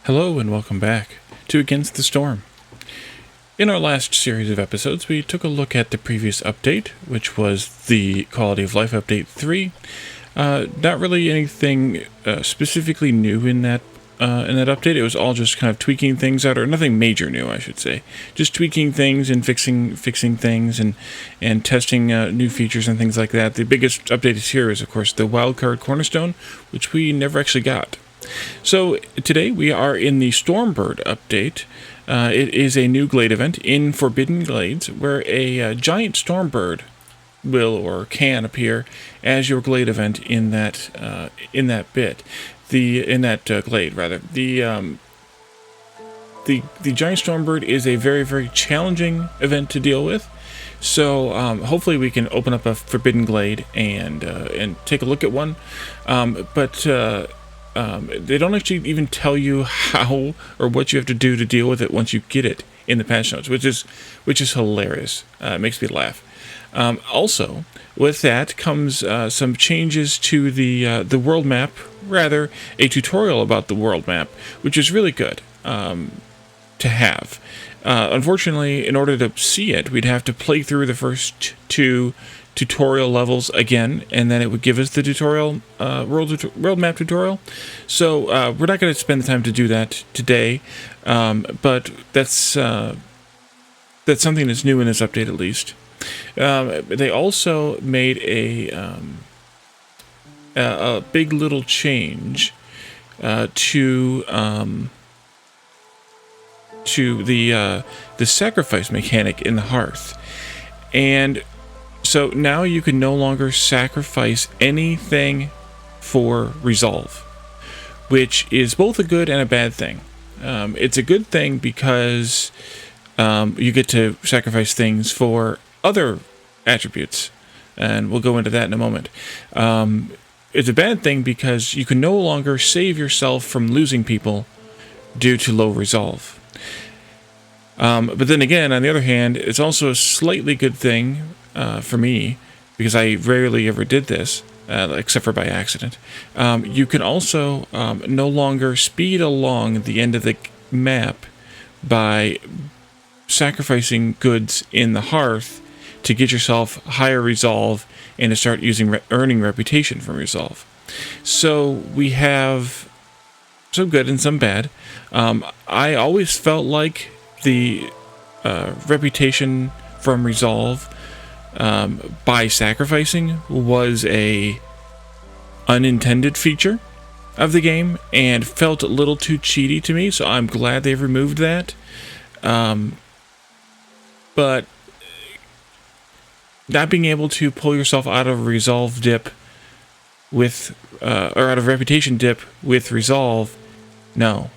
Hello and welcome back to Against the Storm. In our last series of episodes, we took a look at the previous update, which was the Quality of Life Update 3. Not really anything specifically new in that update. It was all just kind of tweaking things out, or nothing major new, I should say. Just tweaking things and fixing things and testing new features and things like that. The biggest update here is, of course, the Wildcard Cornerstone, which we never actually got. So today we are in the Stormbird update. It is a new glade event in Forbidden Glades where a giant Stormbird will or can appear as your glade event in that glade rather. The giant Stormbird is a very, very challenging event to deal with. So hopefully we can open up a Forbidden Glade and take a look at one. They don't actually even tell you how or what you have to do to deal with it once you get it in the patch notes, which is hilarious. It makes me laugh. Also, with that comes some changes to the world map, rather a tutorial about the world map, which is really good to have. Unfortunately, in order to see it, we'd have to play through the first two tutorial levels again, and then it would give us the tutorial world map tutorial. So we're not going to spend the time to do that today, but that's something that's new in this update, at least. They also made a big little change to the sacrifice mechanic in the Hearth, and so now you can no longer sacrifice anything for resolve, which is both a good and a bad thing. It's a good thing because you get to sacrifice things for other attributes, and we'll go into that in a moment. It's a bad thing because you can no longer save yourself from losing people due to low resolve. But then again, on the other hand, it's also a slightly good thing for me, because I rarely ever did this, except for by accident. You can also no longer speed along the end of the map by sacrificing goods in the Hearth to get yourself higher resolve and to start earning reputation from resolve. So we have some good and some bad. I always felt like the reputation from resolve by sacrificing was a unintended feature of the game and felt a little too cheaty to me, so I'm glad they've removed that. But not being able to pull yourself out of a resolve dip with or out of reputation dip with resolve, no.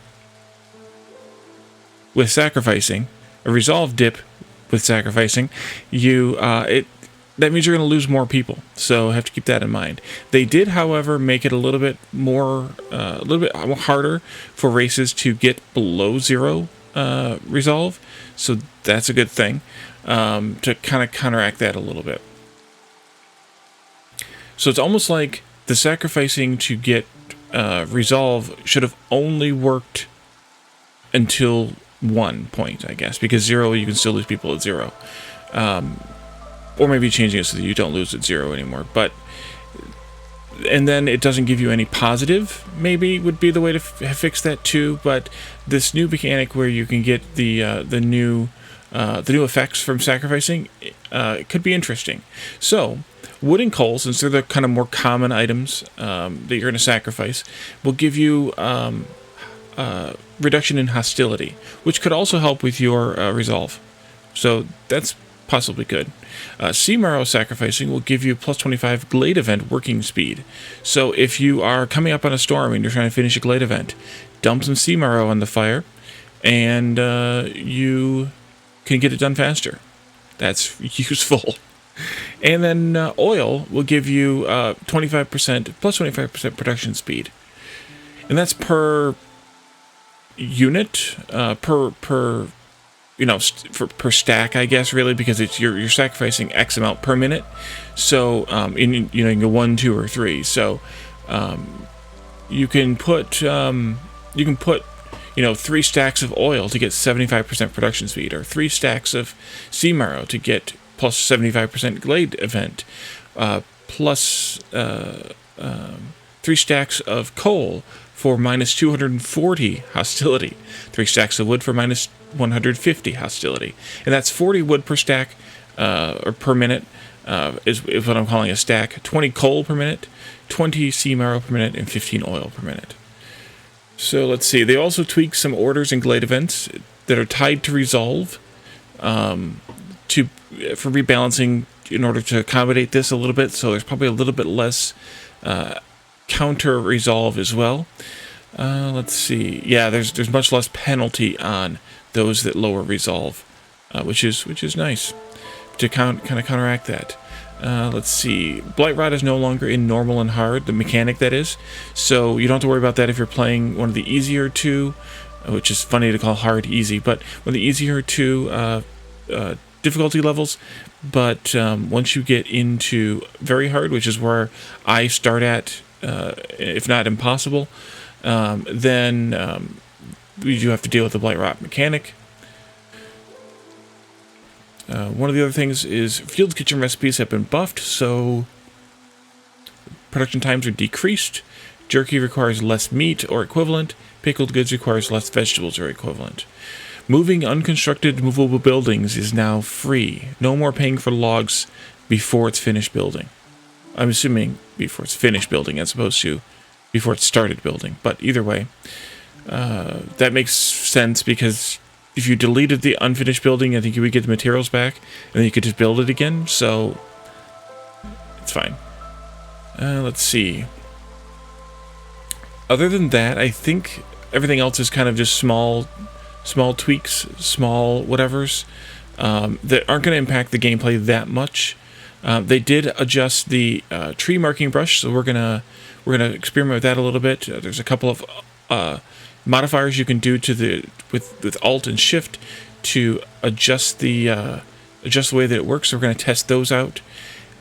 With sacrificing, a resolve dip with sacrificing, that means you're going to lose more people, so have to keep that in mind. They did, however, make it a little bit harder for races to get below 0 resolve, so that's a good thing, to kind of counteract that a little bit. So it's almost like the sacrificing to get resolve should have only worked until 1 point, I guess, because 0, you can still lose people at 0. Or maybe changing it so that you don't lose at 0 anymore. And then it doesn't give you any positive, maybe, would be the way to fix that too. But this new mechanic where you can get the new effects from sacrificing could be interesting. So wood and coal, since they're the kind of more common items that you're going to sacrifice, will give you reduction in hostility, which could also help with your resolve. So that's possibly good. Sea Marrow sacrificing will give you plus 25 glade event working speed. So if you are coming up on a storm and you're trying to finish a glade event, dump some Sea Marrow on the fire, and you can get it done faster. That's useful. And then oil will give you 25% plus 25% production speed, and that's per unit, per per stack, I guess, really, because it's you're sacrificing X amount per minute. So you can go 1, 2, or 3. So you can put 3 stacks of oil to get 75% production speed, or 3 stacks of sea marrow to get plus 75% glade event, plus 3 stacks of coal for minus 240 hostility, 3 stacks of wood for minus 150 hostility, and that's 40 wood per stack, or per minute, is what I'm calling a stack, 20 coal per minute, 20 sea marrow per minute, and 15 oil per minute. So let's see, they also tweak some orders and glade events that are tied to resolve, for rebalancing in order to accommodate this a little bit, so there's probably a little bit less counter resolve as well. Let's see. Yeah, there's much less penalty on those that lower resolve, which is nice to kind of counteract that. Let's see. Blight Rod is no longer in normal and hard, the mechanic that is, so you don't have to worry about that if you're playing one of the easier two, which is funny to call hard easy, but one of the easier two difficulty levels. But once you get into very hard, which is where I start at, if not impossible, then we do have to deal with the Blight Rot mechanic. One of the other things is Field's Kitchen recipes have been buffed, so production times are decreased. Jerky requires less meat or equivalent. Pickled goods requires less vegetables or equivalent. Moving unconstructed movable buildings is now free. No more paying for logs before it's finished building. I'm assuming before it's finished building as opposed to before it started building. But either way, that makes sense because if you deleted the unfinished building, I think you would get the materials back and then you could just build it again. So it's fine. Let's see. Other than that, I think everything else is kind of just small tweaks, small whatevers that aren't going to impact the gameplay that much. They did adjust the tree marking brush, so we're gonna experiment with that a little bit. There's a couple of modifiers you can do to with Alt and Shift to adjust the way that it works. So we're going to test those out,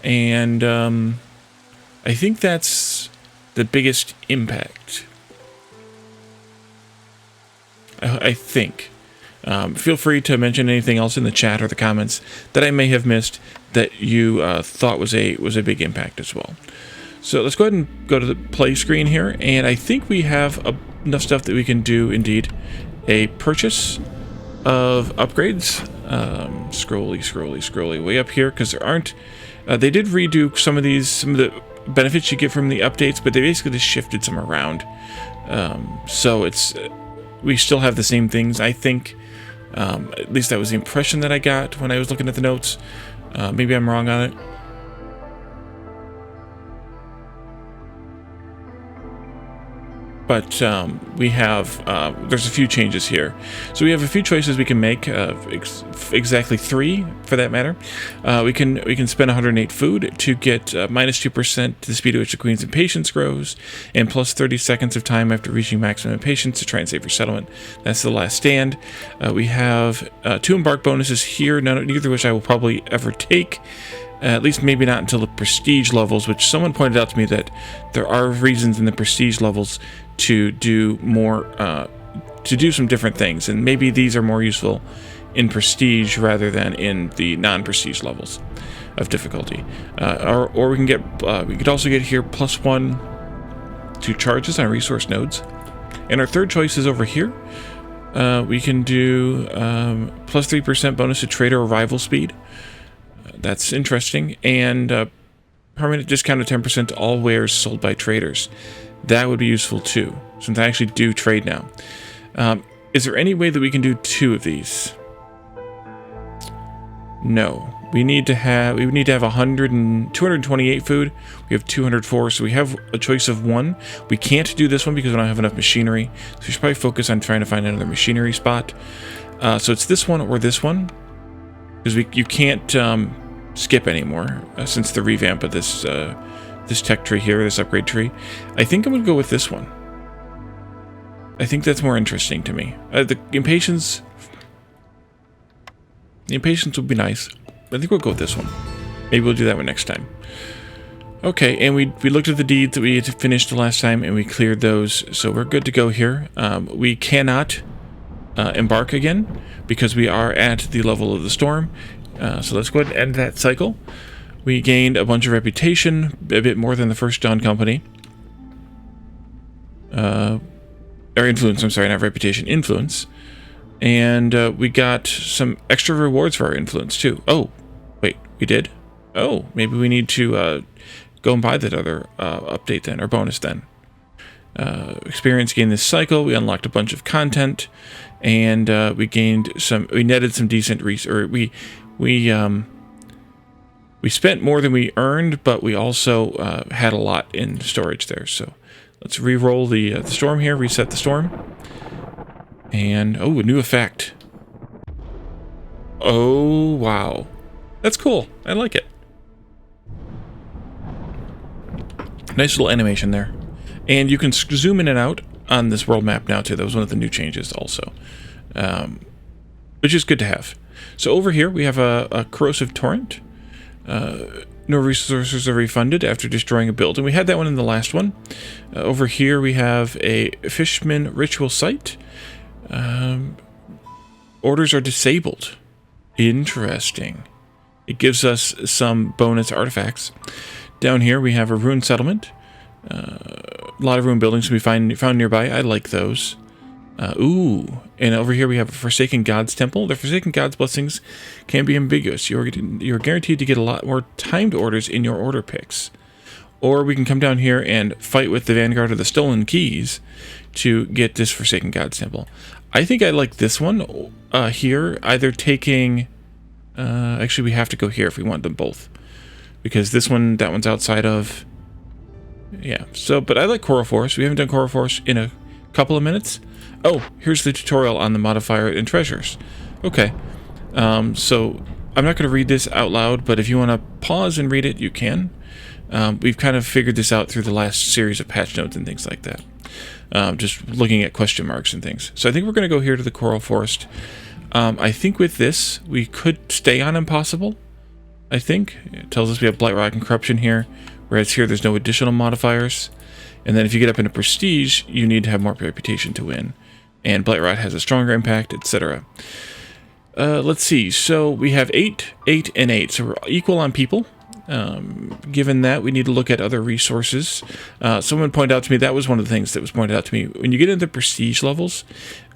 and I think that's the biggest impact. I think. Feel free to mention anything else in the chat or the comments that I may have missed that you thought was a big impact as well. So let's go ahead and go to the play screen here, and I think we have enough stuff that we can do indeed a purchase of upgrades. Scrolly way up here, because there aren't. They did redo some of the benefits you get from the updates, but they basically just shifted some around. So it's. We still have the same things, I think. At least that was the impression that I got when I was looking at the notes. Maybe I'm wrong on it. But we have, there's a few changes here. So we have a few choices we can make, exactly 3 for that matter. We can spend 108 food to get minus 2% to the speed at which the Queen's impatience grows, and plus 30 seconds of time after reaching maximum impatience to try and save your settlement. That's the last stand. We have 2 embark bonuses here, neither of which I will probably ever take. At least maybe not until the prestige levels, which someone pointed out to me that there are reasons in the prestige levels to do more, to do some different things, and maybe these are more useful in prestige rather than in the non-prestige levels of difficulty. Or we can get, we could also get here +1 to charges on resource nodes, and our third choice is over here. We can do plus 3% bonus to trader arrival speed. That's interesting, and permanent discount of 10% to all wares sold by traders. That would be useful too, since I actually do trade now. Is there any way that we can do 2 of these? No. We need to have 228 food. We have 204, so we have a choice of 1. We can't do this one because we don't have enough machinery, so we should probably focus on trying to find another machinery spot. So it's this one or this one, because you can't skip anymore since the revamp of this this tech tree here, this upgrade tree. I think I'm gonna go with this one. I think that's more interesting to me. The impatience would be nice. I think we'll go with this one. Maybe we'll do that one next time. Okay, and we looked at the deeds that we had finished the last time, and we cleared those, so we're good to go here. We cannot embark again because we are at the level of the storm. So let's go ahead and end that cycle. We gained a bunch of reputation, a bit more than the first Dawn Company. Or influence, I'm sorry, not reputation, influence. And we got some extra rewards for our influence, too. Oh, wait, we did? Oh, maybe we need to go and buy that other update then, or bonus then. Experience gained this cycle, we unlocked a bunch of content, and we netted some decent we spent more than we earned, but we also had a lot in storage there. So let's re-roll the storm here, reset the storm. And, oh, a new effect. Oh, wow. That's cool. I like it. Nice little animation there. And you can zoom in and out on this world map now, too. That was one of the new changes also. Which is good to have. So over here, we have a corrosive torrent. No resources are refunded after destroying a building. We had that one in the last one. Over here, we have a Fishman ritual site. Orders are disabled. Interesting. It gives us some bonus artifacts. Down here, we have a ruined settlement. A lot of ruined buildings we found nearby. I like those. Ooh, and over here we have a Forsaken Gods Temple. The Forsaken Gods blessings can be ambiguous. You're guaranteed to get a lot more timed orders in your order picks. Or we can come down here and fight with the Vanguard of the Stolen Keys to get this Forsaken Gods Temple. I think I like this one here, either taking... actually, we have to go here if we want them both. Because that one's outside of... Yeah, so, but I like Coral Forest. We haven't done Coral Forest in a couple of minutes. Oh, here's the tutorial on the modifier and treasures. Okay, so I'm not going to read this out loud, but if you want to pause and read it, you can. We've kind of figured this out through the last series of patch notes and things like that. Just looking at question marks and things. So I think we're going to go here to the Coral Forest. I think with this, we could stay on Impossible. I think. It tells us we have Blight Rock and Corruption here, whereas here there's no additional modifiers. And then if you get up into Prestige, you need to have more Reputation to win. And Blight Rot has a stronger impact, etc. Let's see. So we have 8, 8, and 8. So we're equal on people. Given that, we need to look at other resources. Someone pointed out to me, that was one of the things that was pointed out to me. When you get into Prestige levels,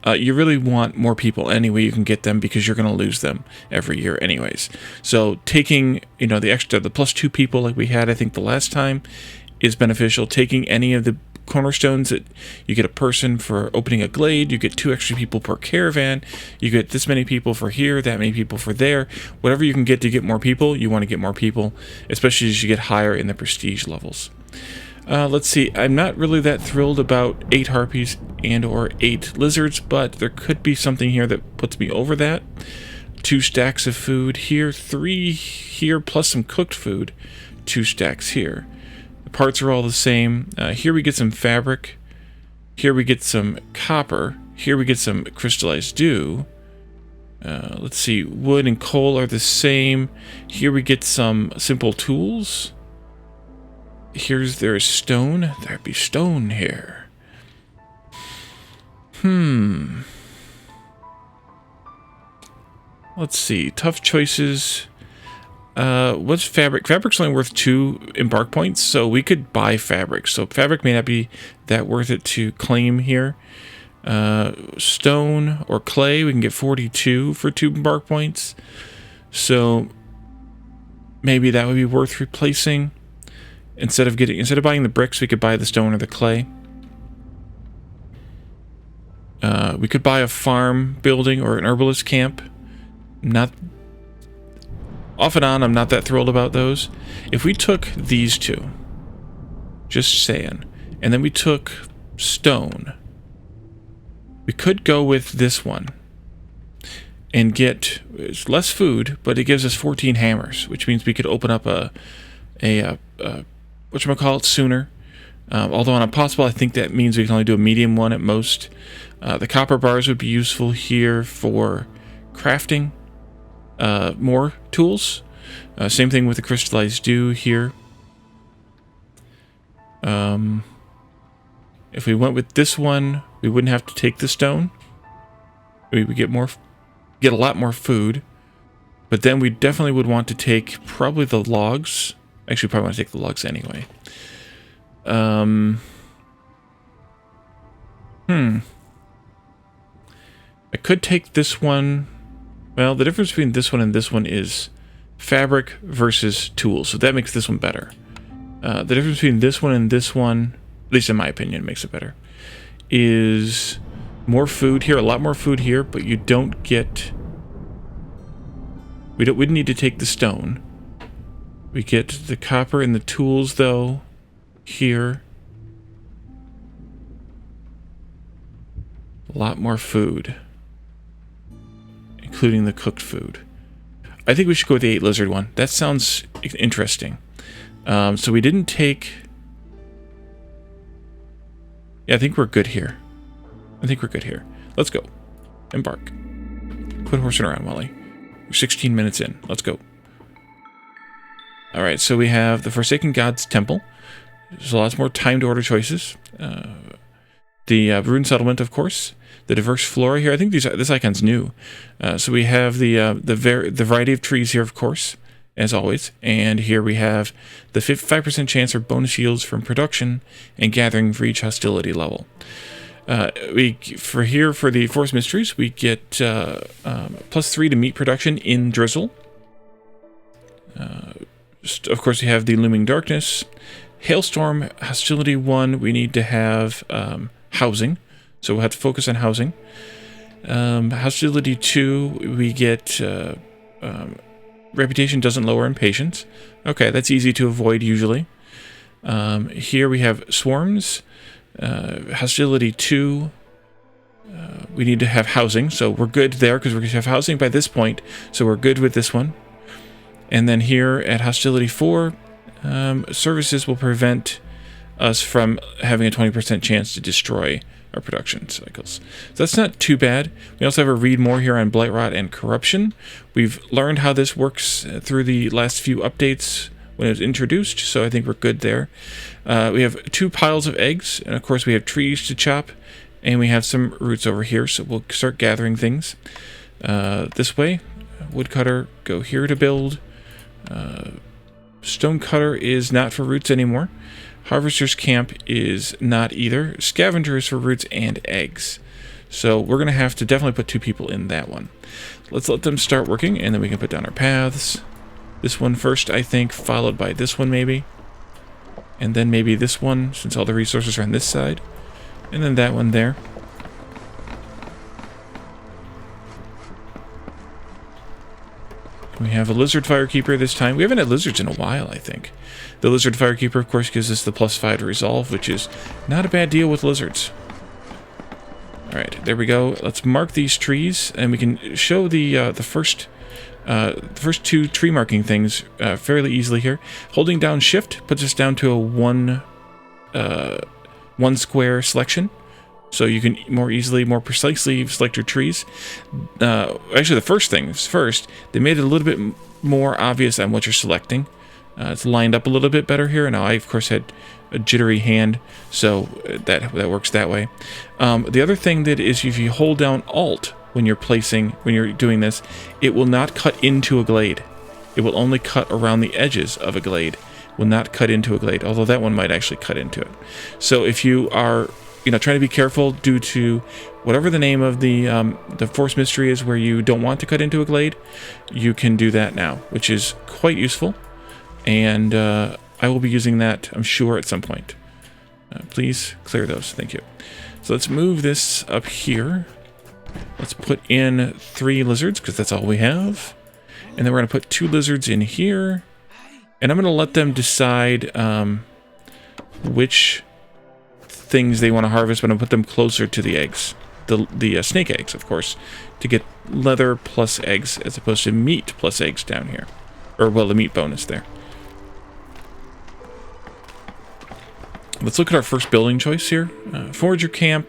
you really want more people any way you can get them, because you're going to lose them every year anyways. So taking, the +2 people like we had, I think, the last time is beneficial. Taking any of the cornerstones that you get a person for opening a glade, you get 2 extra people per caravan, you get this many people for here, that many people for there. Whatever you can get to get more people, you want to get more people, especially as you get higher in the prestige levels. Let's see, I'm not really that thrilled about 8 harpies and or 8 lizards, but there could be something here that puts me over that. 2 stacks of food here, 3 here, plus some cooked food, 2 stacks here. Parts are all the same. Here we get some fabric. Here we get some copper. Here we get some crystallized dew. Let's see. Wood and coal are the same. Here we get some simple tools. There's stone. There'd be stone here. Let's see. Tough choices. What's fabric? Fabric's only worth 2 embark points, so we could buy fabric. So fabric may not be that worth it to claim here. Stone or clay, we can get 42 for 2 embark points. So maybe that would be worth replacing. Instead of buying the bricks, we could buy the stone or the clay. We could buy a farm building or an herbalist camp. Off and on, I'm not that thrilled about those. If we took these 2, just saying, and then we took stone, we could go with this one and get less food, but it gives us 14 hammers, which means we could open up a whatchamacallit sooner. Although on Impossible, I think that means we can only do a medium one at most. The copper bars would be useful here for crafting more tools. Same thing with the crystallized dew here. If we went with this one, we wouldn't have to take the stone. We would get a lot more food. But then we definitely would want to take probably the logs. Actually, probably want to take the logs anyway. I could take this one. Well, the difference between this one and this one is fabric versus tools. So that makes this one better. The difference between this one and this one, at least in my opinion, makes it better, is more food here, a lot more food here, but you don't get... We didn't need to take the stone. We get the copper and the tools, though, here. A lot more food, including the cooked food. I think we should go with the 8 lizard one. That sounds interesting. So we didn't take... Yeah, I think we're good here. Let's go. Embark. Quit horsing around, Wally. We're 16 minutes in. Let's go. Alright, so we have the Forsaken Gods Temple. There's lots more timed order choices. The Rune Settlement, of course. The diverse flora here. I think this icon's new. So we have the variety of trees here, of course, as always. And here we have the 5% chance for bonus yields from production and gathering for each hostility level. For the Forest Mysteries, we get +3 to meat production in Drizzle. Of course, we have the Looming Darkness. Hailstorm, Hostility 1, we need to have housing. So we'll have to focus on housing. Hostility 2, we get Reputation doesn't lower impatience. Okay, that's easy to avoid usually. Here we have Swarms. Hostility 2, we need to have housing. So we're good there because we're going to have housing by this point. So we're good with this one. And then here at Hostility 4, services will prevent us from having a 20% chance to destroy our production cycles. So that's not too bad. We also have a read more here on Blight Rot and Corruption. We've learned how this works through the last few updates when it was introduced, so I think we're good there. We have 2 piles of eggs, and of course we have trees to chop, and we have some roots over here, so we'll start gathering things. This way, woodcutter, go here to build. Stonecutter is not for roots anymore. Harvester's Camp is not either. Scavenger is for roots and eggs. So we're going to have to definitely put 2 people in that one. Let's let them start working, and then we can put down our paths. This one first, I think, followed by this one maybe. And then maybe this one, since all the resources are on this side. And then that one there. We have a Lizard Firekeeper this time. We haven't had lizards in a while, I think. The Lizard Firekeeper, of course, gives us the +5 to resolve, which is not a bad deal with lizards. Alright, there we go. Let's mark these trees, and we can show the first 2 tree marking things fairly easily here. Holding down Shift puts us down to a one square selection. So you can more precisely select your trees. Actually, the first things first, they made it a little bit more obvious on what you're selecting. It's lined up a little bit better here. Now, I, of course, had a jittery hand, so that works that way. The other thing that is, if you hold down Alt when you're doing this, it will not cut into a glade. It will only cut around the edges of a glade. Will not cut into a glade, although that one might actually cut into it. So if you are trying to be careful due to whatever the name of the Force Mystery is where you don't want to cut into a glade, you can do that now, which is quite useful. And I will be using that, I'm sure, at some point. Please clear those. Thank you. So let's move this up here. Let's put in 3 lizards, because that's all we have. And then we're going to put 2 lizards in here. And I'm going to let them decide which things they want to harvest, but I'm going to put them closer to the eggs. The snake eggs, of course, to get leather plus eggs, as opposed to meat plus eggs down here. Or, well, the meat bonus there. Let's look at our first building choice here. Forager Camp.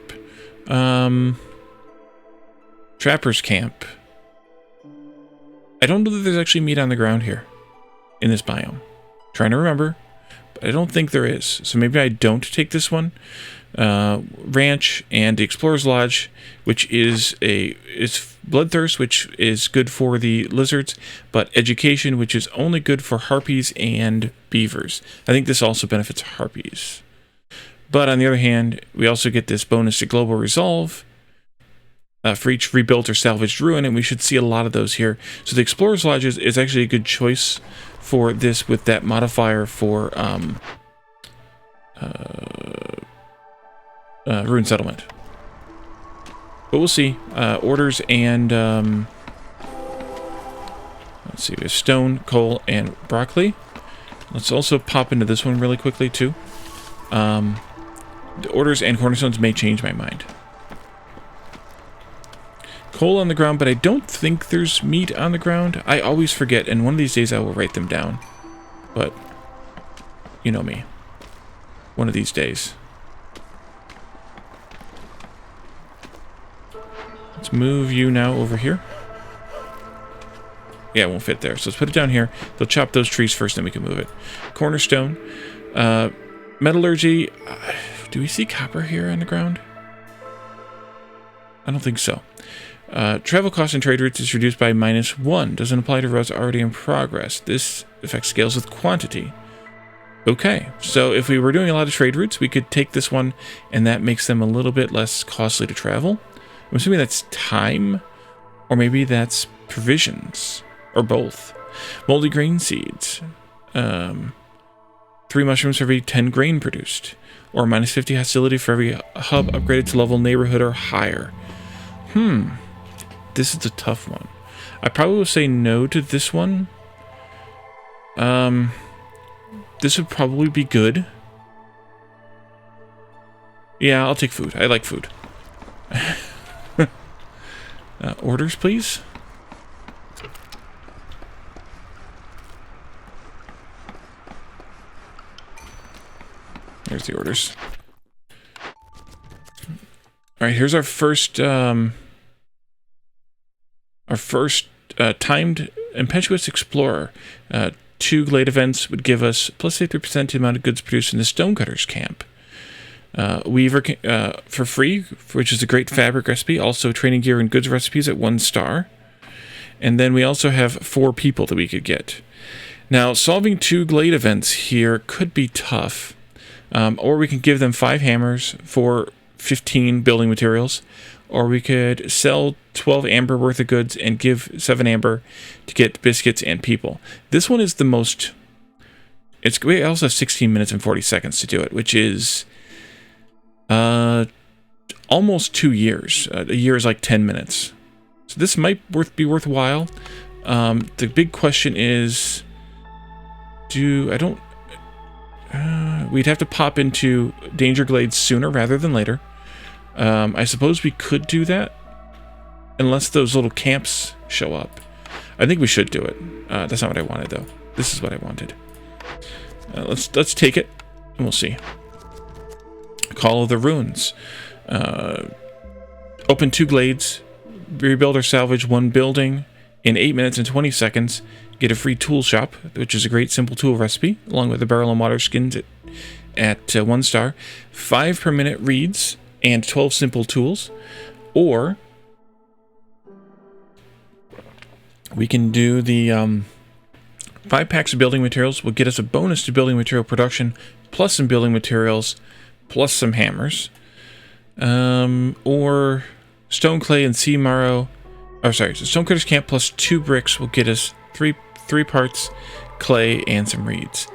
Trapper's Camp. I don't know that there's actually meat on the ground here in this biome. Trying to remember. but I don't think there is. So maybe I don't take this one. Ranch and the Explorer's Lodge, which is Bloodthirst, which is good for the lizards, but Education, which is only good for harpies and beavers. I think this also benefits harpies. But on the other hand, we also get this bonus to Global Resolve for each rebuilt or salvaged ruin, and we should see a lot of those here. So the Explorer's Lodge is actually a good choice for this with that modifier for Ruin Settlement. But we'll see. Orders and let's see, we have stone, coal, and broccoli. Let's also pop into this one really quickly too. The orders and cornerstones may change my mind. Coal on the ground, but I don't think there's meat on the ground. I always forget, and one of these days I will write them down. But you know me. One of these days. Let's move you now over here. Yeah, it won't fit there. So let's put it down here. They'll chop those trees first, then we can move it. Cornerstone. Metallurgy. Do we see copper here on the ground? I don't think so. Travel cost and trade routes is reduced by -1. Doesn't apply to routes already in progress. This effect scales with quantity. Okay, so if we were doing a lot of trade routes, we could take this one, and that makes them a little bit less costly to travel. I'm assuming that's time, or maybe that's provisions, or both. Moldy grain seeds. 3 mushrooms for every 10 grain produced, or -50 hostility for every hub upgraded to level neighborhood or higher. This is a tough one. I probably will say no to this one. This would probably be good. Yeah, I'll take food. I like food. Orders, please. Here's the orders. All right, here's our first timed Impetuous Explorer. 2 Glade events would give us plus 50% the amount of goods produced in the Stonecutter's camp. Weaver for free, which is a great fabric recipe. Also training gear and goods recipes at 1 star. And then we also have 4 people that we could get. Now, solving 2 Glade events here could be tough. Or we can give them 5 hammers for 15 building materials. Or we could sell 12 amber worth of goods and give 7 amber to get biscuits and people. This one is the most... We also have 16 minutes and 40 seconds to do it, which is almost 2 years. A year is like 10 minutes. So this might be worthwhile. The big question is... we'd have to pop into Danger Glades sooner rather than later. I suppose we could do that, unless those little camps show up. I think we should do it. That's not what I wanted, though. This is what I wanted. Let's take it, and we'll see. Call of the Ruins. Open 2 glades. Rebuild or salvage 1 building in 8 minutes and 20 seconds. Get a free tool shop, which is a great simple tool recipe, along with the barrel and water skins at 1 star. 5 per minute reads and 12 simple tools. Or we can do the 5 packs of building materials will get us a bonus to building material production, plus some building materials, plus some hammers. Or stone, clay, and sea marrow. Oh, sorry. So Stonecutter's Camp plus 2 bricks will get us 3 parts clay and some reeds.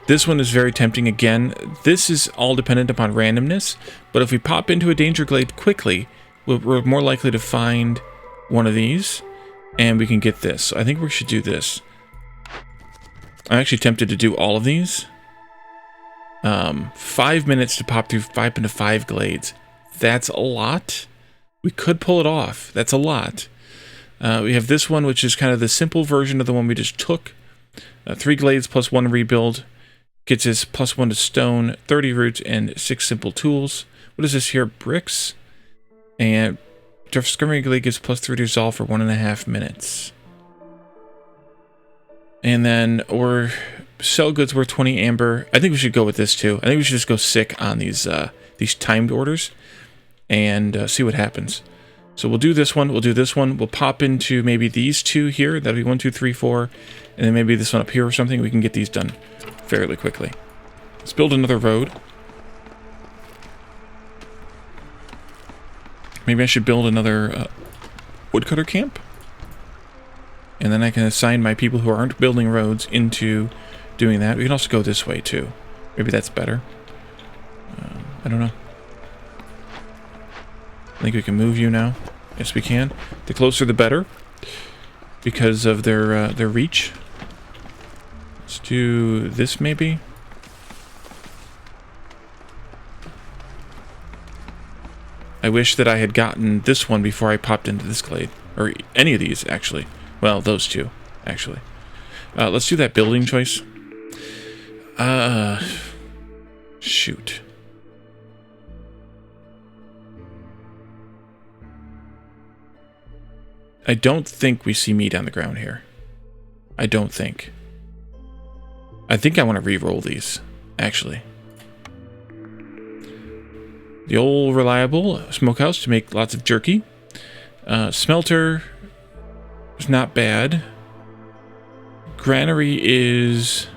This one is very tempting again. This is all dependent upon randomness, but if we pop into a danger glade quickly, we're more likely to find one of these, and we can get this. So I think we should do this. I'm actually tempted to do all of these. 5 minutes to pop through 5 glades. That's a lot. We could pull it off. That's a lot. We have this one, which is kind of the simple version of the one we just took. 3 glades plus 1 rebuild. Gets us plus 1 to stone, 30 roots, and 6 simple tools. What is this here? Bricks. And Discovery Glade gives plus 3 to resolve for 1.5 minutes. And then, or Sell goods worth 20 amber. I think we should go with this too. I think we should just go sick on these timed orders and see what happens. So we'll do this one. We'll do this one. We'll pop into maybe these two here. That'll be 1, 2, 3, 4. And then maybe this one up here or something. We can get these done fairly quickly. Let's build another road. Maybe I should build another woodcutter camp. And then I can assign my people who aren't building roads into doing that. We can also go this way too. Maybe that's better. I don't know. I think we can move you now. Yes, we can. The closer the better, because of their reach. Let's do this maybe. I wish that I had gotten this one before I popped into this glade. Or any of these, actually. Well, those two, actually. Let's do that building choice. Shoot. I don't think we see meat on the ground here. I don't think. I think I want to re-roll these, actually. The old reliable smokehouse to make lots of jerky. Smelter is not bad. Granary is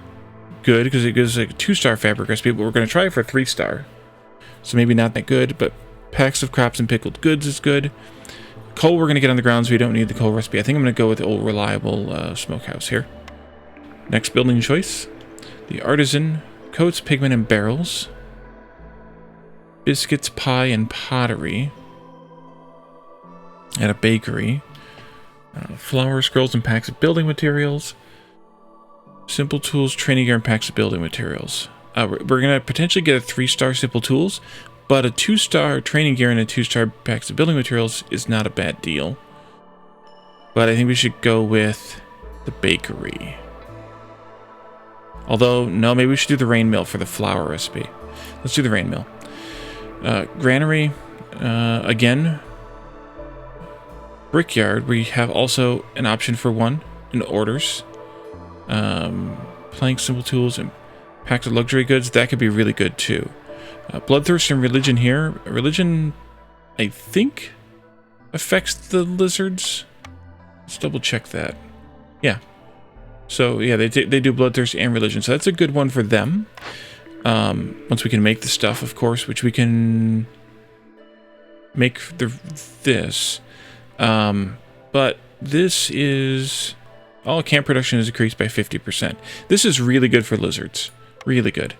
good because it gives like a 2-star fabric recipe, but we're going to try it for 3-star. So maybe not that good, but packs of crops and pickled goods is good. Coal we're going to get on the ground, so we don't need the coal recipe. I think I'm going to go with the old reliable smokehouse here. Next building choice. The artisan coats, pigment, and barrels. Biscuits, pie, and pottery. At a bakery. Flour, scrolls, and packs of building materials. Simple tools, training gear, and packs of building materials. We're going to potentially get a 3-star simple tools, but a 2-star training gear and a 2-star packs of building materials is not a bad deal. But I think we should go with the bakery. Although, no, maybe we should do the rain mill for the flour recipe. Let's do the rain mill. Granary, again. Brickyard, we have also an option for one in orders. Plank, simple tools, and packs of luxury goods. That could be really good too. Bloodthirst and religion here. Religion, I think, affects the lizards. Let's double check that. Yeah. So yeah, they do bloodthirst and religion. So that's a good one for them. Once we can make the stuff, of course, which we can make this. But this is... all camp production is increased by 50%. This is really good for lizards. Really good.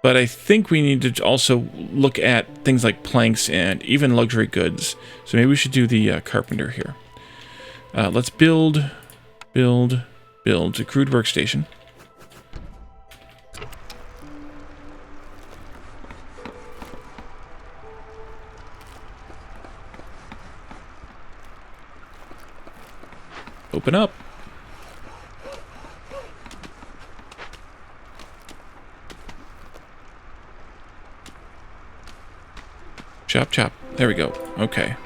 But I think we need to also look at things like planks and even luxury goods. So maybe we should do the carpenter here. Let's build a crude workstation. Open up. Chop, chop. There we go. Okay.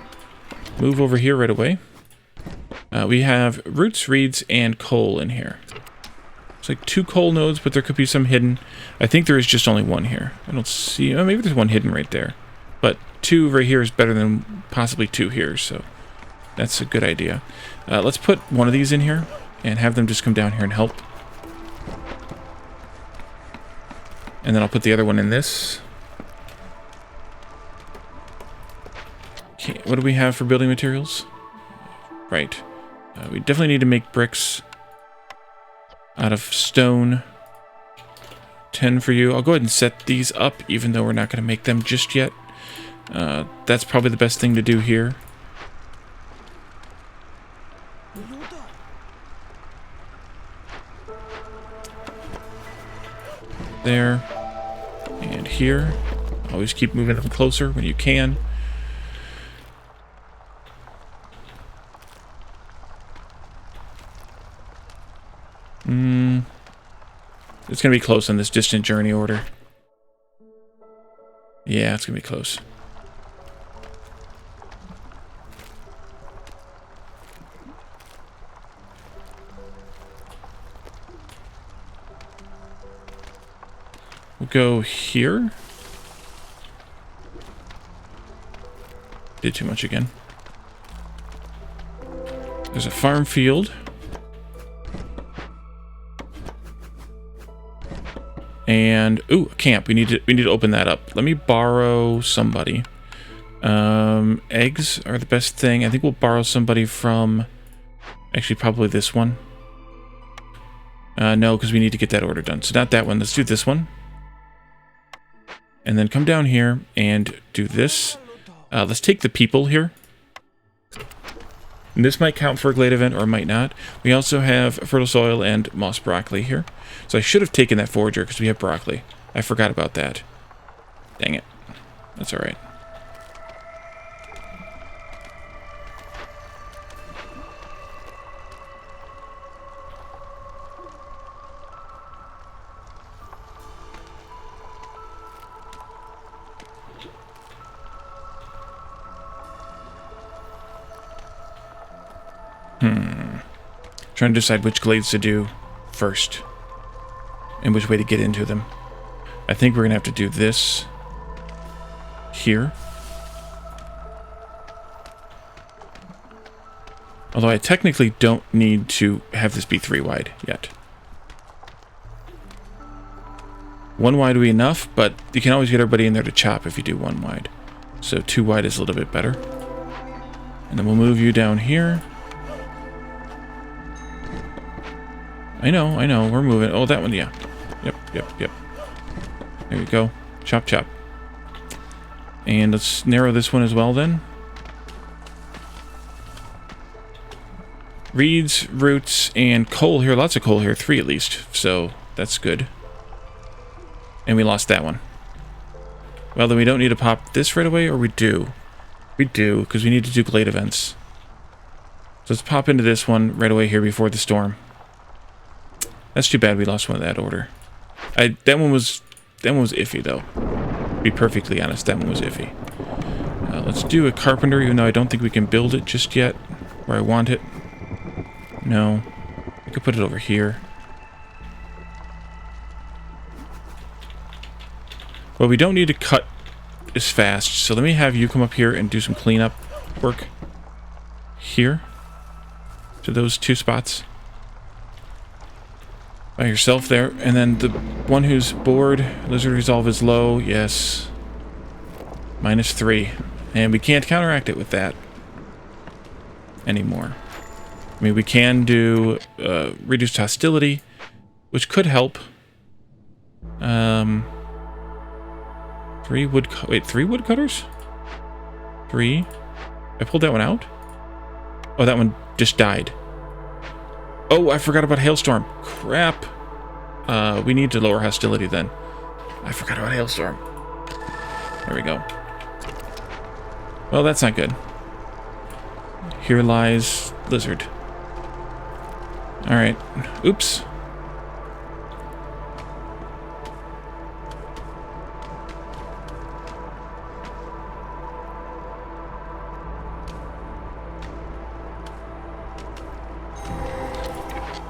Move over here right away. We have roots, reeds, and coal in here. It's like 2 coal nodes, but there could be some hidden. I think there is just only 1 here. I don't see... oh, maybe there's 1 hidden right there. But 2 right here is better than possibly 2 here, so that's a good idea. Let's put 1 of these in here and have them just come down here and help. And then I'll put the other one in this. Okay, what do we have for building materials? Right. We definitely need to make bricks out of stone. 10 for you. I'll go ahead and set these up, even though we're not going to make them just yet. That's probably the best thing to do here. There. And here. Always keep moving them closer when you can. It's going to be close on this distant journey order. Yeah, it's going to be close. We'll go here. Did too much again. There's a farm field. And ooh, a camp. We need to open that up. Let me borrow somebody. Eggs are the best thing. I think we'll borrow somebody from actually probably this one. No, because we need to get that order done. So not that one. Let's do this one. And then come down here and do this. Let's take the people here. And this might count for a glade event or might not. We also have fertile soil and moss broccoli here. So I should have taken that forager because we have broccoli. I forgot about that. Dang it. That's all right. Trying to decide which glades to do first and which way to get into them. I think we're gonna have to do this here. Although I technically don't need to have this be 3 wide yet. 1 wide would be enough, but you can always get everybody in there to chop if you do 1 wide. So 2 wide is a little bit better. And then we'll move you down here. I know, we're moving. Oh, that one, yeah. Yep. There you go. Chop. And let's narrow this one as well, then. Reeds, roots, and coal here. Lots of coal here. 3 at least. So, that's good. And we lost that one. Well, then we don't need to pop this right away, or we do? We do, because we need to do glade events. So let's pop into this one right away here before the storm. That's too bad we lost one of that order. That one was iffy, though. To be perfectly honest, that one was iffy. Let's do a carpenter, even though I don't think we can build it just yet where I want it. No. I could put it over here. Well, we don't need to cut as fast, so let me have you come up here and do some cleanup work. Here. To those 2 spots. By yourself there. And then the one who's bored, lizard resolve is low, yes. -3. And we can't counteract it with that anymore. I mean, we can do reduced hostility, which could help. 3 woodcutters? 3? I pulled that one out? Oh, that one just died. Oh, I forgot about hailstorm. Crap. We need to lower hostility then. I forgot about hailstorm. There we go. Well, that's not good. Here lies lizard. Alright. Oops.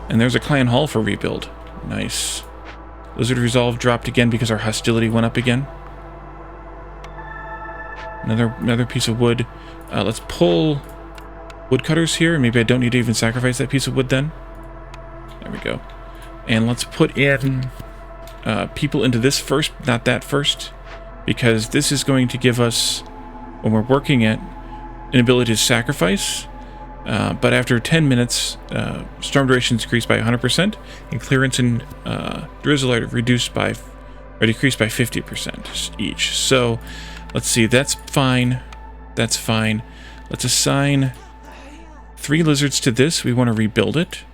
And there's a clan hall for rebuild. Nice. Lizard resolve dropped again because our hostility went up again. Another piece of wood. Let's pull woodcutters here. Maybe I don't need to even sacrifice that piece of wood then. There we go. And let's put in people into this first, not that first. Because this is going to give us, when we're working it, an ability to sacrifice. But after 10 minutes, storm duration is decreased by 100%, and clearance and drizzle are decreased by 50% each. So, let's see, that's fine. That's fine. Let's assign 3 lizards to this. We want to rebuild it.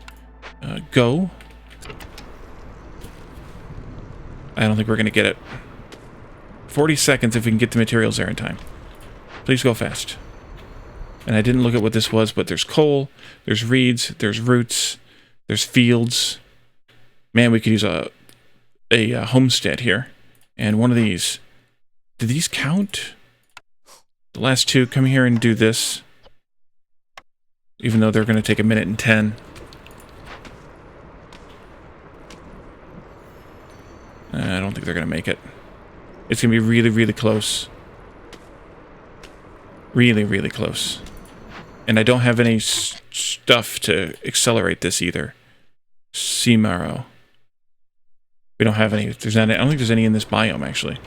Go. I don't think we're going to get it. 40 seconds if we can get the materials there in time. Please go fast. And I didn't look at what this was, but there's coal, there's reeds, there's roots, there's fields. Man, we could use a homestead here. And one of these. Do these count? The last 2, come here and do this. Even though they're going to take 1 minute and 10. I don't think think they're going to make it. It's going to be really, really close. Really, really close. And I don't have any stuff to accelerate this either. Sea marrow. We don't have any. There's not. I don't think there's any in this biome, actually.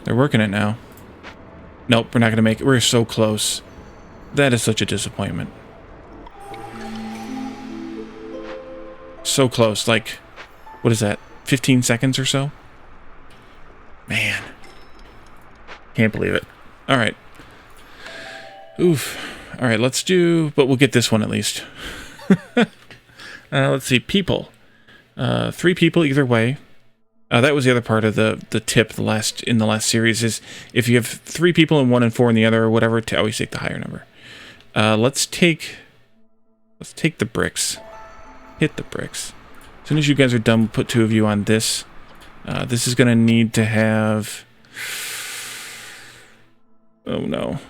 They're working it now. Nope, we're not going to make it. We're so close. That is such a disappointment. So close. Like, what is that? 15 seconds or so? Man. Can't believe it. Alright. Oof. Alright, let's do... But we'll get this one at least. Let's see. People. 3 people either way. That was the other part of the tip in the last series is if you have 3 people in one and 4 in the other or whatever, to always take the higher number. Let's take the bricks. Hit the bricks. As soon as you guys are done, we'll put 2 of you on this. This is going to need to have... Oh no.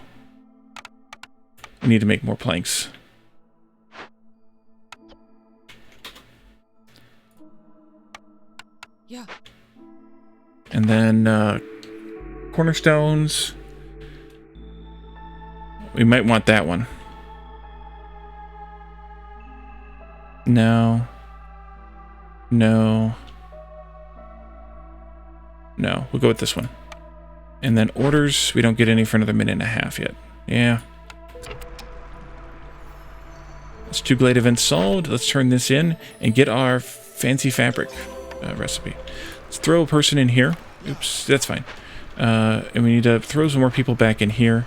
We need to make more planks. Yeah. And then cornerstones. We might want that one. No. No. No, we'll go with this one. And then orders, we don't get any for another minute and a half yet. Yeah. That's 2 glade events solved. Let's turn this in and get our fancy fabric recipe. Let's throw a person in here. Oops, that's fine. And we need to throw some more people back in here.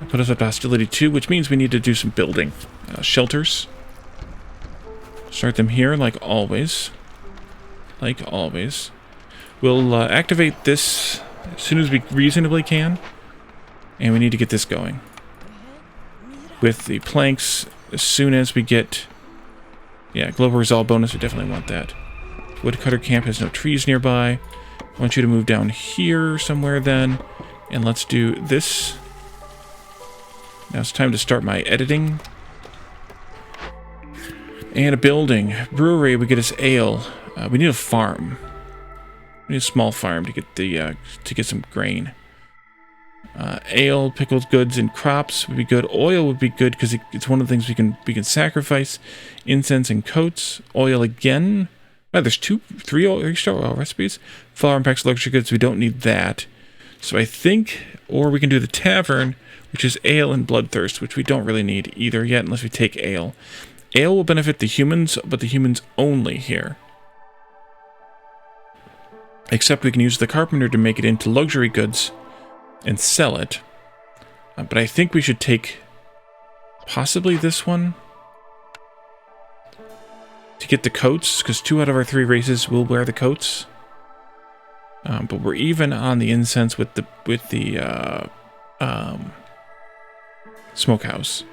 Put us up to hostility 2, which means we need to do some building. Shelters. Start them here, like always. Like always. We'll activate this as soon as we reasonably can. And we need to get this going. With the planks, as soon as we get... Yeah, global resolve bonus, we definitely want that. Woodcutter camp has no trees nearby. I want you to move down here somewhere then. And let's do this. Now it's time to start my editing. And a building. Brewery would get us ale. We need a farm. We need a small farm to get the to get some grain. Ale, pickled goods, and crops would be good. Oil would be good because it's one of the things we can sacrifice. Incense and coats. Oil again. Oh, there's 3-star oil recipes. Flour and packs of luxury goods. We don't need that. So I think, or we can do the tavern, which is ale and bloodthirst, which we don't really need either yet unless we take ale. Ale will benefit the humans, but the humans only here. Except we can use the carpenter to make it into luxury goods and sell it. But I think we should take possibly this one to get the coats, because 2 out of our 3 races will wear the coats. But we're even on the incense with the smokehouse.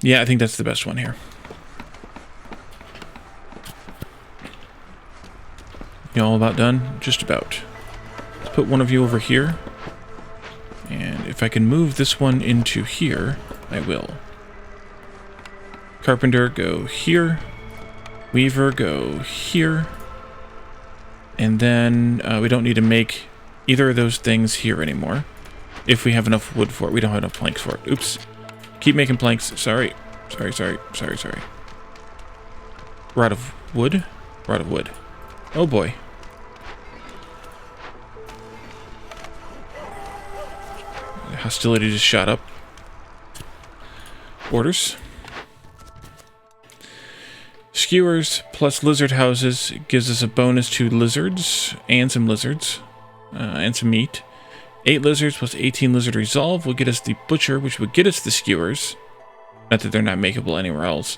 Yeah, I think that's the best one here. You all about done? Just about. Let's put one of you over here. And if I can move this one into here, I will. Carpenter, go here. Weaver, go here. And then we don't need to make either of those things here anymore. If we have enough wood for it. We don't have enough planks for it. Oops. Keep making planks. Sorry. Sorry. We're out of wood? We're out of wood. Oh boy. Hostility just shot up. Orders. Skewers plus lizard houses gives us a bonus to lizards and some lizards and some meat. 8 lizards plus 18 lizard resolve will get us the butcher, which would get us the skewers. Not that they're not makeable anywhere else.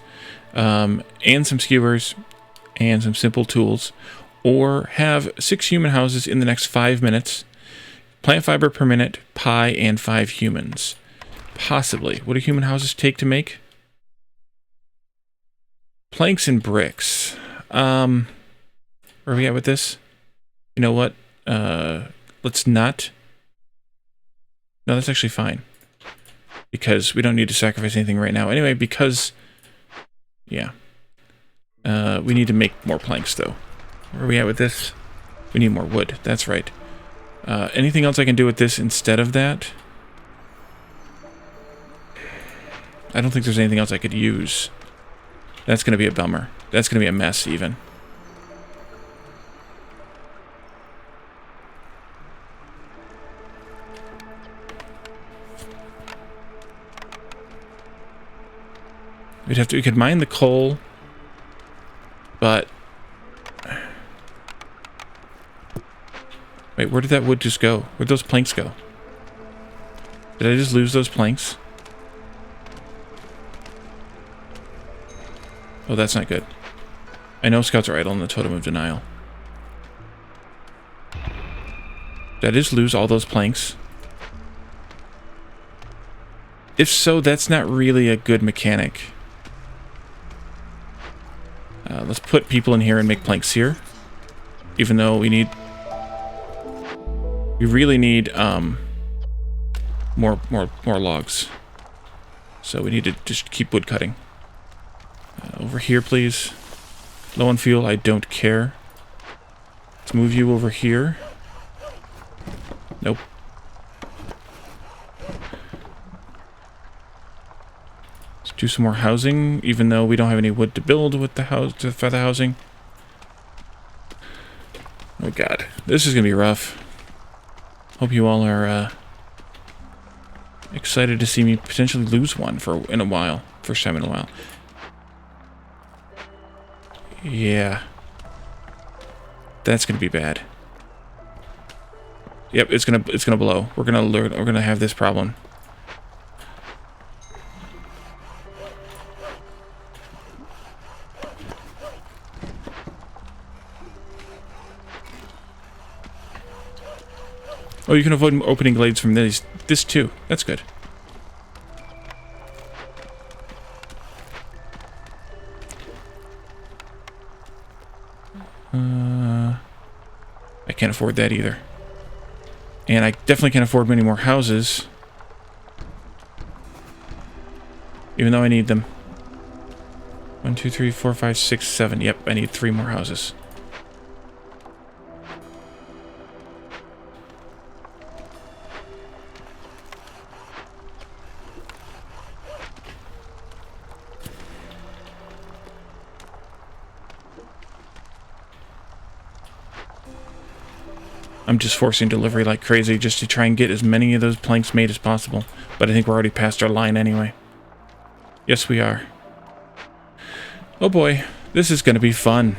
And some skewers and some simple tools. Or have 6 human houses in the next 5 minutes. Plant fiber per minute, pie, and 5 humans. Possibly. What do human houses take to make? Planks and bricks. Where are we at with this? You know what? Let's not. No, that's actually fine. Because we don't need to sacrifice anything right now. Anyway, because... Yeah. We need to make more planks, though. Where are we at with this? We need more wood. That's right. Anything else I can do with this instead of that? I don't think there's anything else I could use. That's going to be a bummer. That's going to be a mess, even. We could mine the coal, but... Wait, where did that wood just go? Where'd those planks go? Did I just lose those planks? Oh, that's not good. I know scouts are idle in the Totem of Denial. Did I just lose all those planks? If so, that's not really a good mechanic. Let's put people in here and make planks here. Even though we need... We really need more logs. So we need to just keep wood cutting. Over here, please. Low on fuel, I don't care. Let's move you over here. Nope. Let's do some more housing, even though we don't have any wood to build with the house for the housing. Oh god, this is gonna be rough. Hope you all are excited to see me potentially lose one in a while. First time in a while. Yeah. That's gonna be bad. Yep, it's gonna blow. We're gonna have this problem. Oh, you can avoid opening glades from this too. That's good. I can't afford that either. And I definitely can't afford many more houses. Even though I need them. 1, 2, 3, 4, 5, 6, 7. Yep, I need 3 more houses. I'm just forcing delivery like crazy just to try and get as many of those planks made as possible. But I think we're already past our line anyway. Yes, we are. Oh boy, this is going to be fun.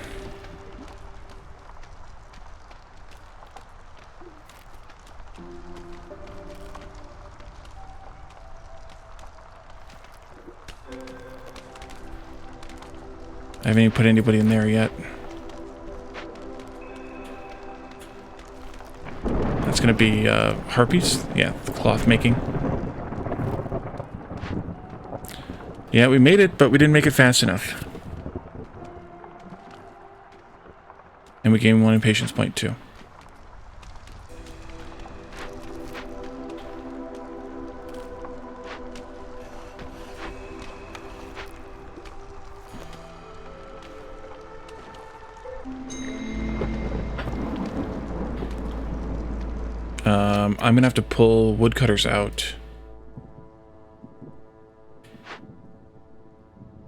I haven't even put anybody in there yet. It's going to be harpies. Yeah, the cloth making. Yeah, we made it, but we didn't make it fast enough. And we gained 1 impatience point too. I'm gonna have to pull woodcutters out.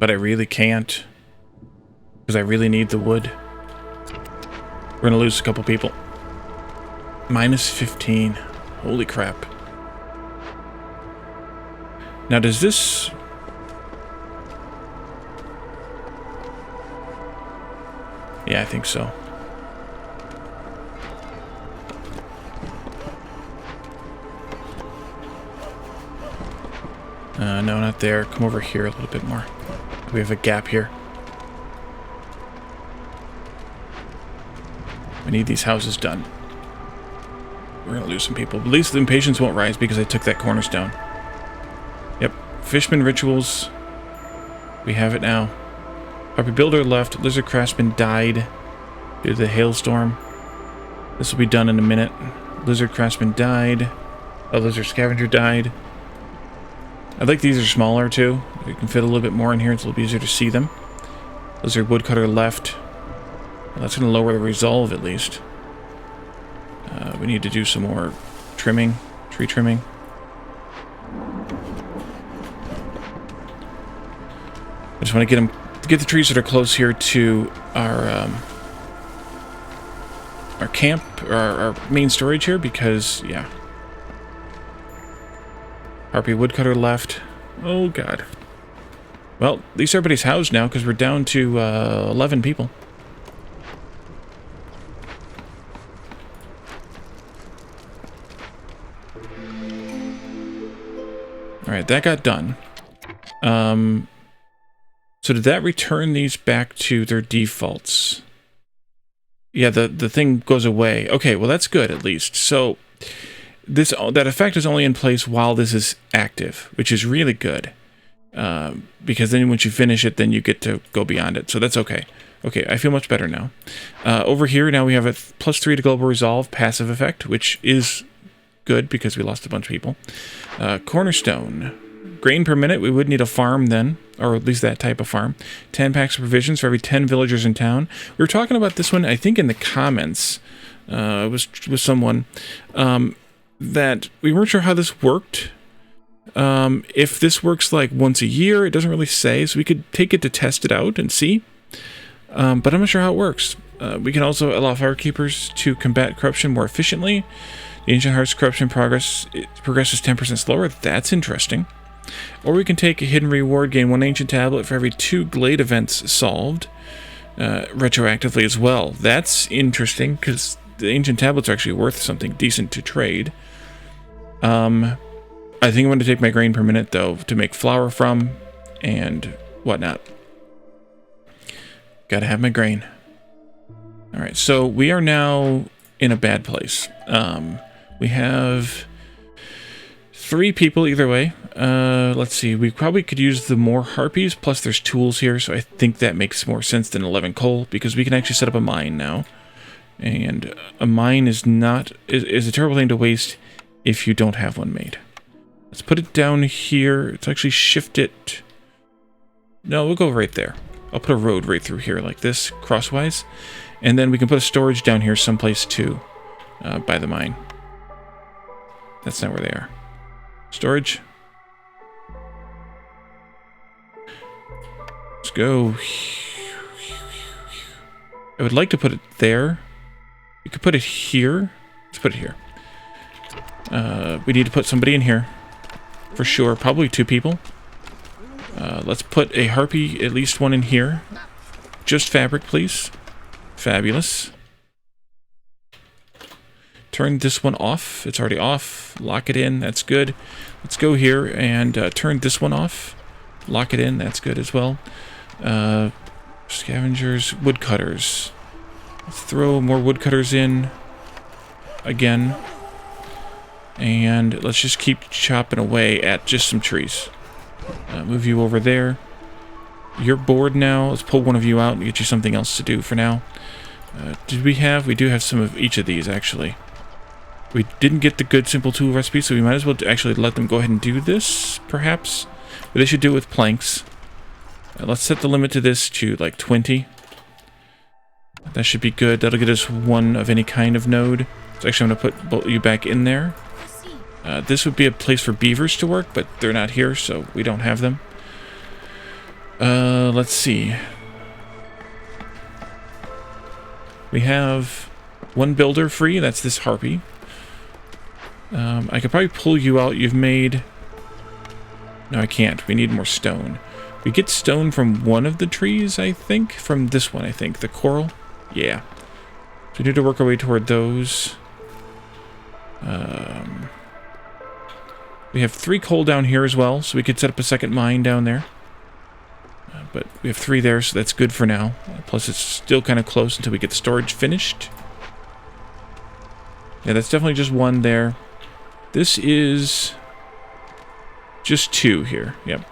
But I really can't. Because I really need the wood. We're gonna lose a couple people. Minus 15. Holy crap. Now does this... Yeah, I think so. No, not there. Come over here a little bit more. We have a gap here. I need these houses done. We're gonna lose some people. But at least the impatience won't rise because I took that cornerstone. Yep. Fishman rituals. We have it now. Harpy Builder left. Lizard Craftsman died due to the hailstorm. This will be done in a minute. Lizard Craftsman died. Oh, Lizard Scavenger died. I think these are smaller too. You can fit a little bit more in here. It's a little easier to see them. Lizard Woodcutter left. Well, that's going to lower the resolve at least. We need to do some more trimming, tree trimming. I just want to get the trees that are close here to our camp, or our main storage here, because, yeah. Harpy Woodcutter left. Oh, God. Well, at least everybody's housed now, because we're down to 11 people. Alright, that got done. So did that return these back to their defaults? Yeah, the thing goes away. Okay, well that's good at least. So that effect is only in place while this is active, which is really good. Because then once you finish it, then you get to go beyond it. So that's okay. Okay, I feel much better now. Over here, now we have a +3 to Global Resolve passive effect, which is good because we lost a bunch of people. Cornerstone. Grain per minute, we would need a farm then, or at least that type of farm. 10 packs of provisions for every 10 villagers in town. We were talking about this one, I think in the comments, it was with someone, that we weren't sure how this worked. If this works like once a year, it doesn't really say, so we could take it to test it out and see. But I'm not sure how it works. We can also allow firekeepers to combat corruption more efficiently. The Ancient Heart's corruption progresses 10% slower. That's interesting. Or we can take a hidden reward, gain 1 ancient tablet for every 2 glade events solved, retroactively as well. That's interesting, because the ancient tablets are actually worth something decent to trade. I think I'm going to take my grain per minute, though, to make flour from, and whatnot. Gotta have my grain. Alright, so we are now in a bad place. We have 3 people either way. Let's see, we probably could use the more harpies, plus there's tools here, so I think that makes more sense than 11 coal, because we can actually set up a mine now. And a mine is a terrible thing to waste if you don't have one made. Let's put it down here. Let's actually shift it. No, we'll go right there. I'll put a road right through here like this, crosswise. And then we can put a storage down here someplace too, by the mine. That's not where they are. Storage. Let's go. I would like to put it there. We could put it here. Let's put it here. We need to put somebody in here. For sure. Probably 2 people. Let's put a harpy, at least one in here. Just fabric, please. Fabulous. Turn this one off. It's already off. Lock it in. That's good. Let's go here and turn this one off. Lock it in. That's good as well. Scavengers. Woodcutters. Let's throw more woodcutters in. Again. And let's just keep chopping away at just some trees. Move you over there. You're bored now. Let's pull one of you out and get you something else to do for now. We do have some of each of these, actually. We didn't get the good simple tool recipe, so we might as well actually let them go ahead and do this, perhaps. But they should do it with planks. Let's set the limit to this to, like, 20. That should be good. That'll get us 1 of any kind of node. So actually, I'm going to put you back in there. This would be a place for beavers to work, but they're not here, so we don't have them. Let's see. We have 1 builder free. That's this harpy. I could probably pull you out. You've made... No, I can't. We need more stone. We get stone from one of the trees, I think. From this one, I think. The coral. Yeah. So we need to work our way toward those. We have 3 coal down here as well, so we could set up a second mine down there. But we have 3 there, so that's good for now. Plus, it's still kind of close until we get the storage finished. Yeah, that's definitely just 1 there. This is just 2 here. Yep.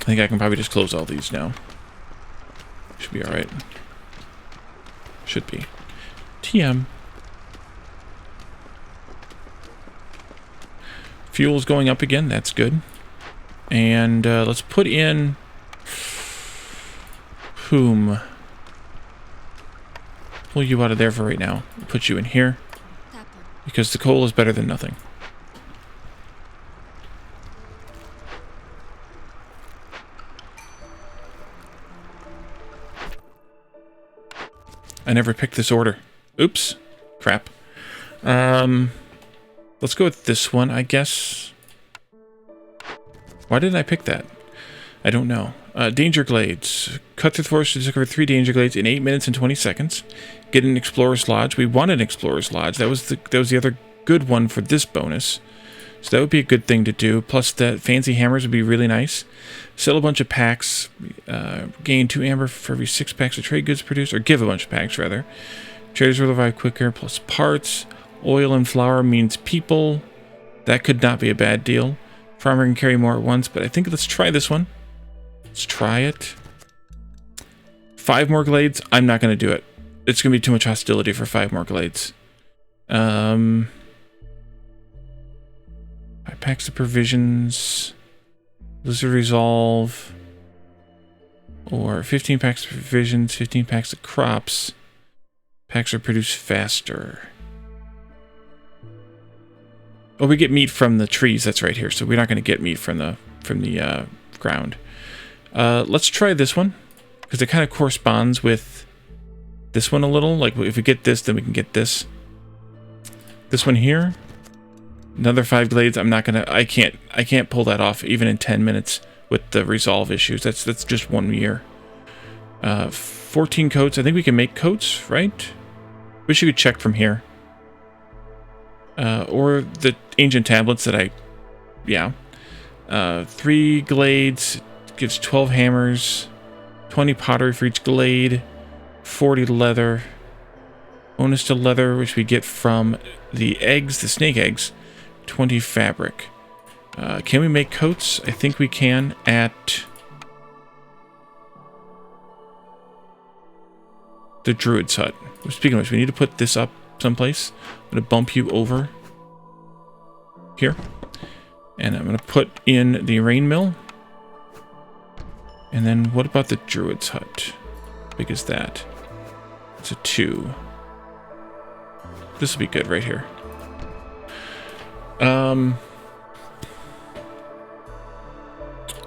I think I can probably just close all these now. Should be alright. Should be. TM. Fuel's going up again. That's good. And let's put in... Whom? Pull you out of there for right now. Put you in here. Because the coal is better than nothing. I never picked this order. Oops. Crap. Let's go with this one, I guess. Why didn't I pick that? I don't know. Danger Glades. Cut through the forest to discover 3 Danger Glades in 8 minutes and 20 seconds. Get an Explorer's Lodge. We want an Explorer's Lodge. That was the other good one for this bonus. So that would be a good thing to do. Plus that fancy hammers would be really nice. Sell a bunch of packs. Gain 2 amber for every 6 packs of trade goods produced. Or give a bunch of packs, rather. Traders will revive quicker. Plus parts. Oil and flour means people. That could not be a bad deal. Farmer can carry more at once. But I think let's try this one. Let's try it. 5 more glades. I'm not going to do it. It's going to be too much hostility for 5 more glades. 5 packs of provisions. Blizzard Resolve. Or 15 packs of provisions, 15 packs of crops. Packs are produced faster. Oh, we get meat from the trees. That's right here. So we're not going to get meat from the ground. Let's try this one, because it kind of corresponds with this one a little. Like, if we get this, then we can get this. This one here, another 5 glades. I'm not gonna. I can't pull that off even in 10 minutes with the resolve issues. That's just 1 year. 14 coats. I think we can make coats, right? Wish you could check from here. Or the ancient tablets that yeah. 3 glades. Gives 12 hammers, 20 pottery for each glade, 40 leather, bonus to leather, which we get from the eggs, the snake eggs, 20 fabric. Can we make coats? I think we can at the Druid's hut. Speaking of which, we need to put this up someplace. I'm going to bump you over here, and I'm going to put in the rain mill. And then what about the Druid's hut? How big is that? It's a 2. This will be good right here.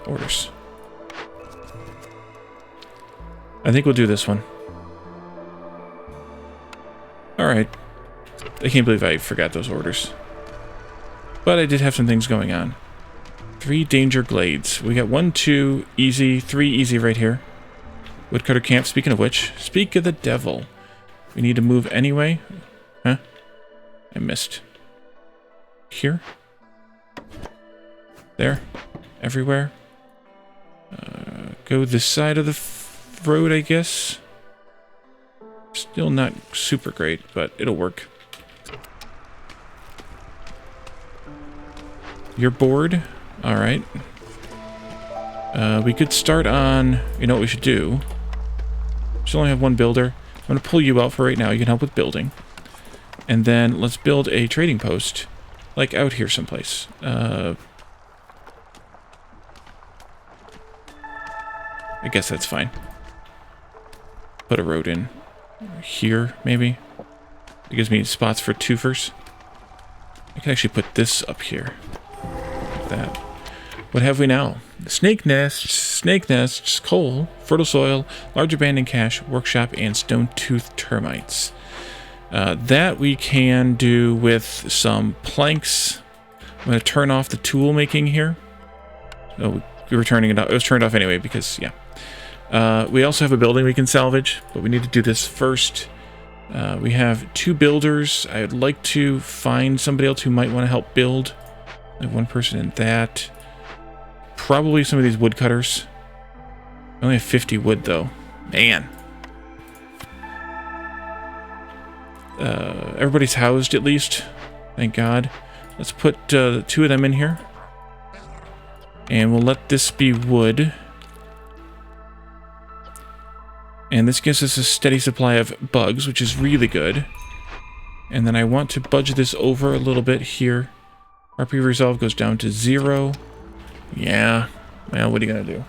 Orders. I think we'll do this one. Alright. I can't believe I forgot those orders. But I did have some things going on. 3 danger glades. We got 1, 2, easy, 3 easy right here. Woodcutter camp. Speaking of which, speak of the devil. We need to move anyway. Huh? I missed. Here. There. Everywhere. Go this side of the road, I guess. Still not super great, but it'll work. You're bored? Alright. We could start on... You know what we should do? We should only have 1 builder. I'm going to pull you out for right now. You can help with building. And then let's build a trading post. Like out here someplace. I guess that's fine. Put a road in. Here, maybe. It gives me spots for twofers. I can actually put this up here. Like that. What have we now? Snake nests, coal, fertile soil, large abandoned cache, workshop, and stone tooth termites. That we can do with some planks. I'm going to turn off the tool making here. Oh, we were turning it off. It was turned off anyway because, yeah. We also have a building we can salvage, but we need to do this first. We have 2 builders. I would like to find somebody else who might want to help build. I have 1 person in that. Probably some of these woodcutters. I only have 50 wood, though. Man. Everybody's housed, at least. Thank God. Let's put 2 of them in here. And we'll let this be wood. And this gives us a steady supply of bugs, which is really good. And then I want to budge this over a little bit here. RP resolve goes down to 0. Yeah. Well, what are you going to do?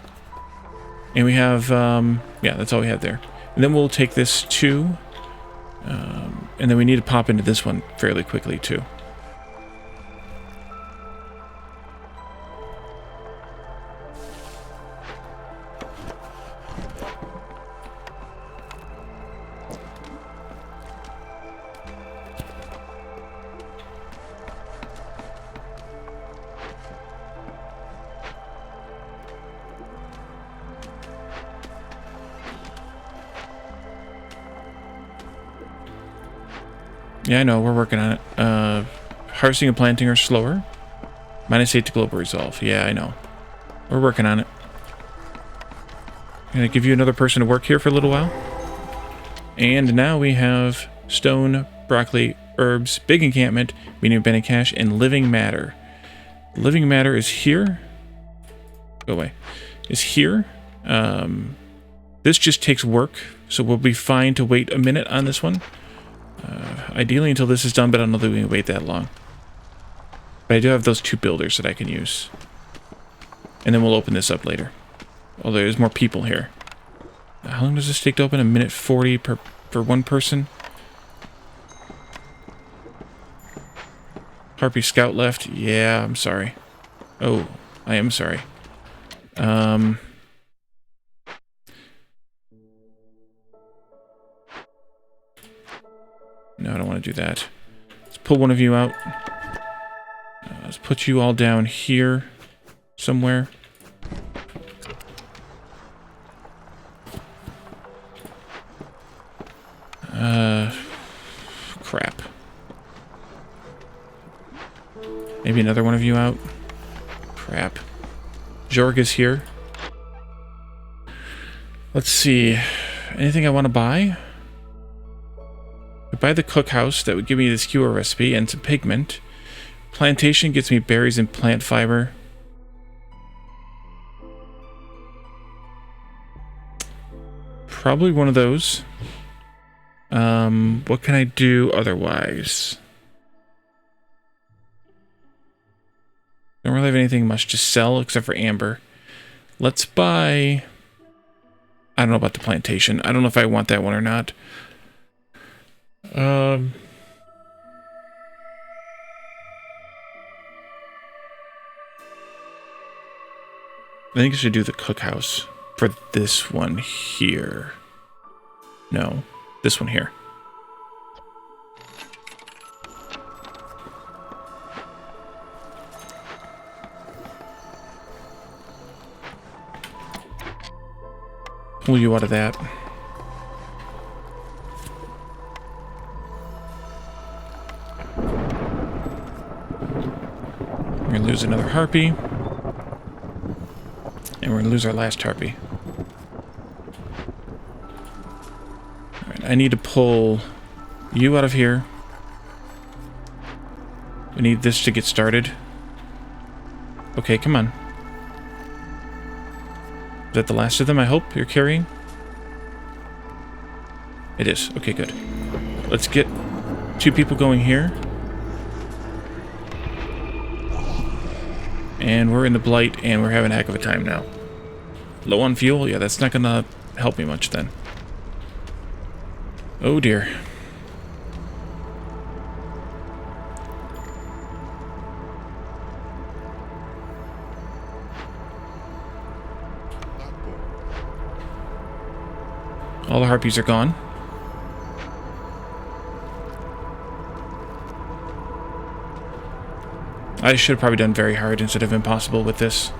And we have, yeah, that's all we have there. And then we'll take this too. And then we need to pop into this one fairly quickly too. Yeah, I know, we're working on it. Harvesting and planting are slower. -8 to global resolve. Yeah, I know. We're working on it. Gonna give you another person to work here for a little while. And now we have stone, broccoli, herbs, big encampment, medium abandoned cache, and living matter. Living matter is here. Go away. Is here. This just takes work, so we'll be fine to wait a minute on this one. Ideally until this is done, but I don't know that we can wait that long. But I do have those 2 builders that I can use. And then we'll open this up later. Oh, there's more people here. How long does this take to open? 1:40 for one person? Harpy Scout left. Yeah, I'm sorry. Oh, I am sorry. No, I don't want to do that. Let's pull one of you out. Let's put you all down here somewhere. Crap. Maybe another one of you out. Crap. Jorg is here. Let's see. Anything I want to buy? Buy the cookhouse. That would give me the skewer recipe and some pigment. Plantation gets me berries and plant fiber. Probably one of those. What can I do otherwise? Don't really have anything much to sell except for amber. Let's buy... I don't know about the plantation. I don't know if I want that one or not. I think I should do the cookhouse for this one here. No, this one here. Pull you out of that. We're gonna lose another harpy. And we're gonna lose our last harpy. Alright, I need to pull you out of here. We need this to get started. Okay, come on. Is that the last of them, I hope, you're carrying? It is. Okay, good. Let's get 2 people going here. And we're in the blight, and we're having a heck of a time now. Low on fuel? Yeah, that's not gonna help me much then. Oh dear. All the harpies are gone. I should have probably done very hard instead of impossible with this.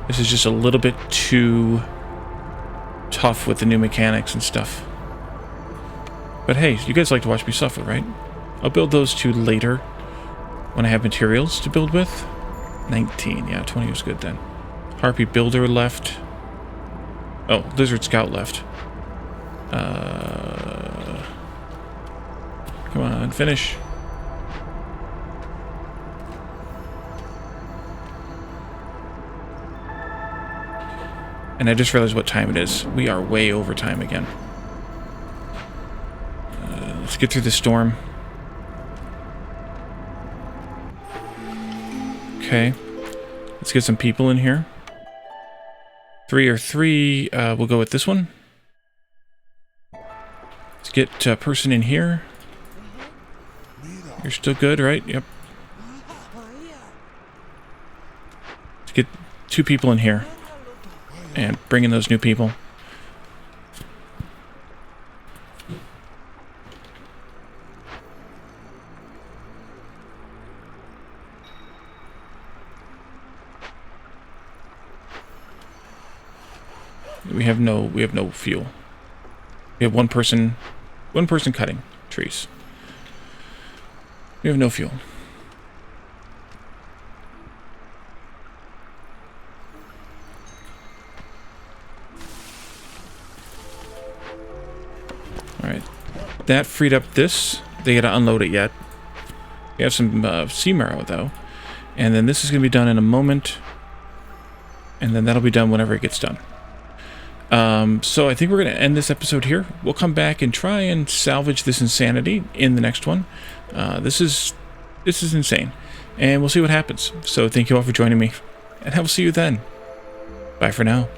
This is just a little bit too tough with the new mechanics and stuff. But hey, you guys like to watch me suffer, right? I'll build those 2 later when I have materials to build with. 19, yeah, 20 was good then. Harpy Builder left. Oh, Lizard Scout left. Come on, finish. And I just realized what time it is. We are way over time again. Let's get through the storm. Okay. Let's get some people in here. 3 or 3. We'll go with this one. Let's get a person in here. You're still good, right? Yep. Let's get 2 people in here. And bring in those new people. We have no fuel. We have one person cutting trees. We have no fuel. Alright. That freed up this. They gotta unload it yet. We have some sea marrow though. And then this is gonna be done in a moment. And then that'll be done whenever it gets done. So I think we're going to end this episode here. We'll come back and try and salvage this insanity in the next one. This is insane. And we'll see what happens. So thank you all for joining me. And I will see you then. Bye for now.